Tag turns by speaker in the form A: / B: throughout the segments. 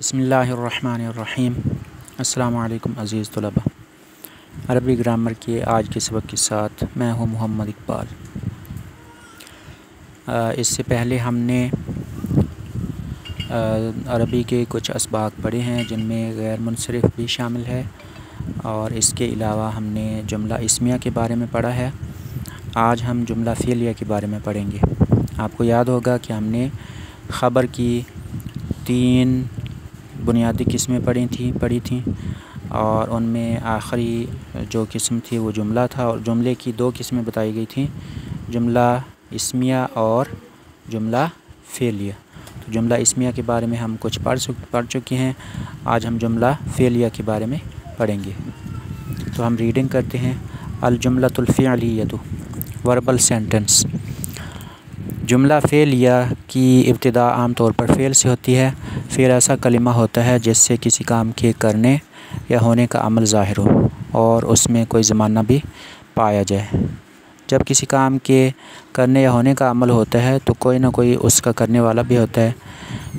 A: बिस्मिल्लाहिर्रहमानिर्रहीम। अस्सलामु अलैकुम अज़ीज़ तलबा। अरबी ग्रामर के आज के सबक के साथ मैं हूँ मोहम्मद इकबाल। इससे पहले हमने अरबी के कुछ असबाक पढ़े हैं जिनमें गैर मुनसरिफ़ भी शामिल है, और इसके अलावा हमने जुमला इस्मिया के बारे में पढ़ा है। आज हम जुमला फ़ेलिया के बारे में पढ़ेंगे। आपको याद होगा कि हमने ख़बर की 3 बुनियादी किस्में पढ़ी थी और उनमें आखिरी जो किस्म थी वो जुमला था, और जुमले की 2 किस्में बताई गई थी, जुमला इस्मिया और जुमला फ़ेलिया। तो जुमला इस्मिया के बारे में हम कुछ पढ़ चुके हैं। आज हम जुमला फ़ेलिया के बारे में पढ़ेंगे। तो हम रीडिंग करते हैं। अल जुमलतुल फ़िअलिय्यतु वर्बल सेंटेंस। जुमला फ़ेलिया की इब्तिदा आम तौर पर फ़ेल से होती है। फ़ेल ऐसा कलिमा होता है जिससे किसी काम के करने या होने का अमल ज़ाहिर हो और उसमें कोई ज़माना भी पाया जाए। जब किसी काम के करने या होने का अमल होता है तो कोई ना कोई उसका करने वाला भी होता है।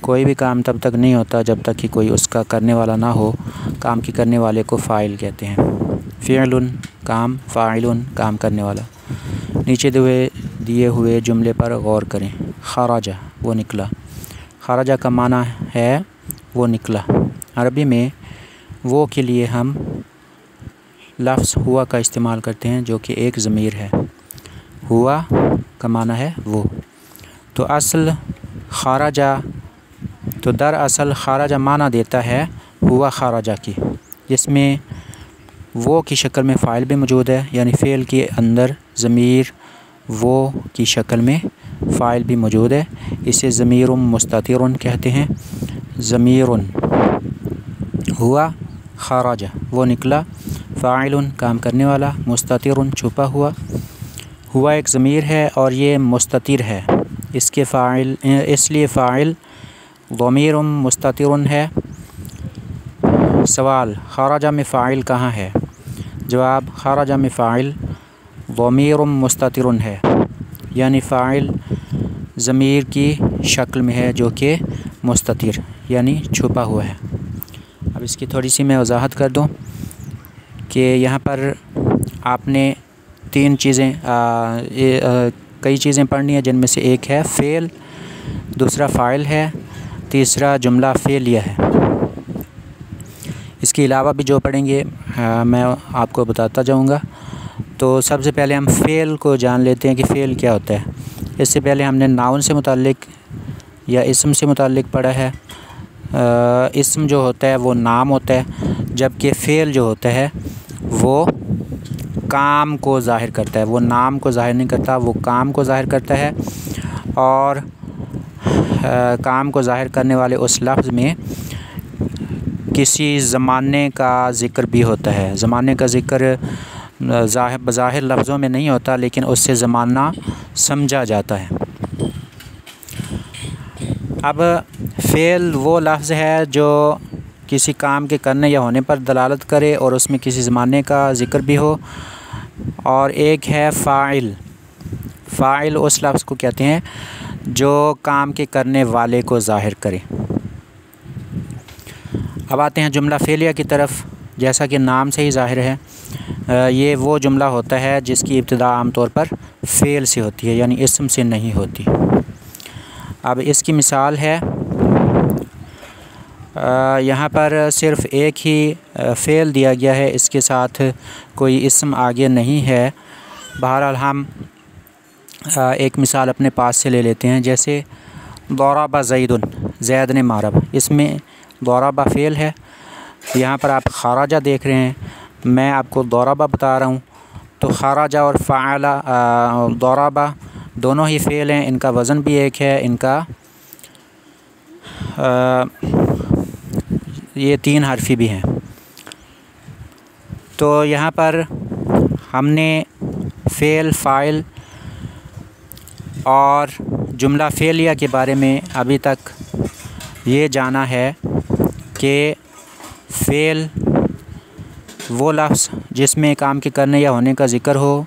A: कोई भी काम तब तक नहीं होता जब तक कि कोई उसका करने वाला ना हो। काम के करने वाले को फ़ाइल कहते हैं। फ़िअलुन काम, फ़ाइलुन काम करने वाला। नीचे दिए हुए जुमले पर गौर करें। खराजा वो निकला। खराजा का माना है वो निकला। अरबी में वो के लिए हम लफ्ज़ हुआ का इस्तेमाल करते हैं जो कि एक ज़मीर है। हुआ का माना है वो। तो दरअसल खराजा माना देता है हुआ खराजा की, जिसमें वो की शक्ल में फ़ाइल भी मौजूद है, यानी फ़ेल के अंदर ज़मीर वो की शक्ल में फ़ाइल भी मौजूद है। इसे ज़मीरुन मुस्ततिरुन कहते हैं। ज़मीरुन हुआ खराजा वो निकला, फ़ाइलुन काम करने वाला, मुस्ततिरुन छुपा हुआ। हुआ एक ज़मीर है और ये मुस्ततिर है, इसलिए फ़ाइल ज़मीरुन मुस्ततिरुन है। सवाल, खराजा में फ़ाइल कहाँ है? जवाब, खराजा में फ़ाइल ज़मीरुन मुस्ततिरुन है, यानी फ़ाइल ज़मीर की शक्ल में है जो कि मुस्ततिर यानी छुपा हुआ है। अब इसकी थोड़ी सी मैं वजाहत कर दूं कि यहाँ पर आपने 3 चीज़ें कई चीज़ें पढ़नी है, जिनमें से एक है फ़ेल, दूसरा फ़ाइल है, तीसरा जुमला फ़ेलिया है। इसके अलावा भी जो पढ़ेंगे मैं आपको बताता जाऊँगा। तो सबसे पहले हम फ़ेल को जान लेते हैं कि फ़ेल क्या होता है। इससे पहले हमने नाउन से मुताल्लिक़ या इस्म से मुताल्लिक़ पढ़ा है। इस्म जो होता है वो नाम होता है, जबकि फ़ेल जो होता है वो काम को ज़ाहिर करता है। वो नाम को ज़ाहिर नहीं करता, वो काम को ज़ाहिर करता है। और काम को ज़ाहिर करने वाले उस लफ्ज़ में किसी ज़माने का ज़िक्र भी होता है। ज़माने का ज़िक्र बज़ाहिर लफ्ज़ों में नहीं होता, लेकिन उससे ज़माना समझा जाता है। अब फ़ेल वो लफ्ज़ है जो किसी काम के करने या होने पर दलालत करे और उसमें किसी ज़माने का ज़िक्र भी हो। और एक है फ़ाइल। फ़ाइल उस लफ्ज़ को कहते हैं जो काम के करने वाले को ज़ाहिर करे। अब आते हैं जुमला फ़ेलिया की तरफ। जैसा कि नाम से ही ज़ाहिर है, ये वो जुमला होता है जिसकी इब्तिदा आम तौर पर फ़ेल से होती है, यानी इस्म से नहीं होती। अब इसकी मिसाल है, यहाँ पर सिर्फ़ एक ही फ़ेल दिया गया है, इसके साथ कोई इस्म आगे नहीं है। बहरहाल हम एक मिसाल अपने पास से ले लेते हैं। जैसे दौराबा ज़ैदुन, ज़ैद ने मारा। इसमें दौराबा फ़ेल है। यहाँ पर आप खराजा देख रहे हैं, मैं आपको दौराबा बता रहा हूँ। तो खराजा और फ़अला दौराबा दोनों ही फ़ेल हैं, इनका वज़न भी एक है, इनका ये 3 हरफ़ी भी हैं। तो यहाँ पर हमने फ़ेल, फ़ाइल और जुमला फ़ेलिया के बारे में अभी तक ये जाना है कि फ़ेल वो लफ्ज़ जिसमें काम के करने या होने का ज़िक्र हो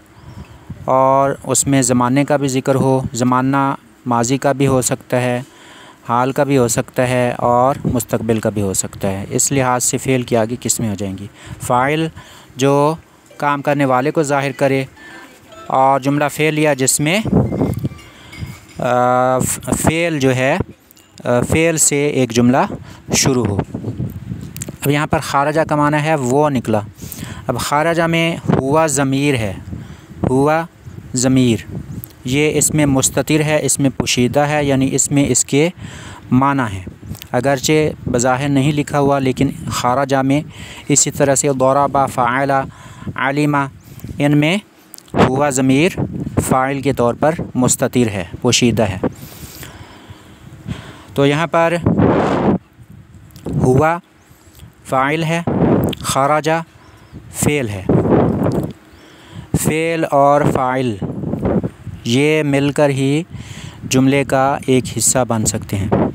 A: और उसमें ज़माने का भी ज़िक्र हो। ज़माना माज़ी का भी हो सकता है, हाल का भी हो सकता है और मुस्तकबिल का भी हो सकता है। इस लिहाज से फ़ेल की आगे किस्में हो जाएंगी। फ़ाइल जो काम करने वाले को ज़ाहिर करे, और जुमला फ़ेलिया जिसमें फ़ेल जो है फ़ेल से एक जुमला शुरू हो। अब यहाँ पर खारजा का माना है वो निकला। अब खारजा में हुआ ज़मीर है, हुआ ज़मीर ये इसमें मुस्ततिर है, इसमें पोशीदा है, यानी इसमें इसके माना है। अगरचे बज़ाहिर नहीं लिखा हुआ, लेकिन खारजा में इसी तरह से दौराबा, फ़ाइला, आलिमा, इनमें हुआ ज़मीर फ़ाइल के तौर पर मुस्ततिर है, पोशीदा है। तो यहाँ पर हुआ फ़ाइल है, खारजा फ़ेल है। फ़ेल और फ़ाइल ये मिलकर ही जुमले का एक हिस्सा बन सकते हैं।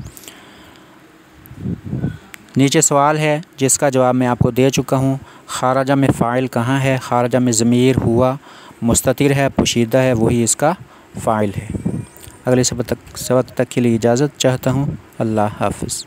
A: नीचे सवाल है जिसका जवाब मैं आपको दे चुका हूँ। खारजा में फ़ाइल कहाँ है? खारजा में ज़मीर हुआ मुस्ततिर है, पोशीदा है, वही इसका फ़ाइल है। अगले सबक तक के लिए इजाज़त चाहता हूँ। अल्लाह हाफ़िज़।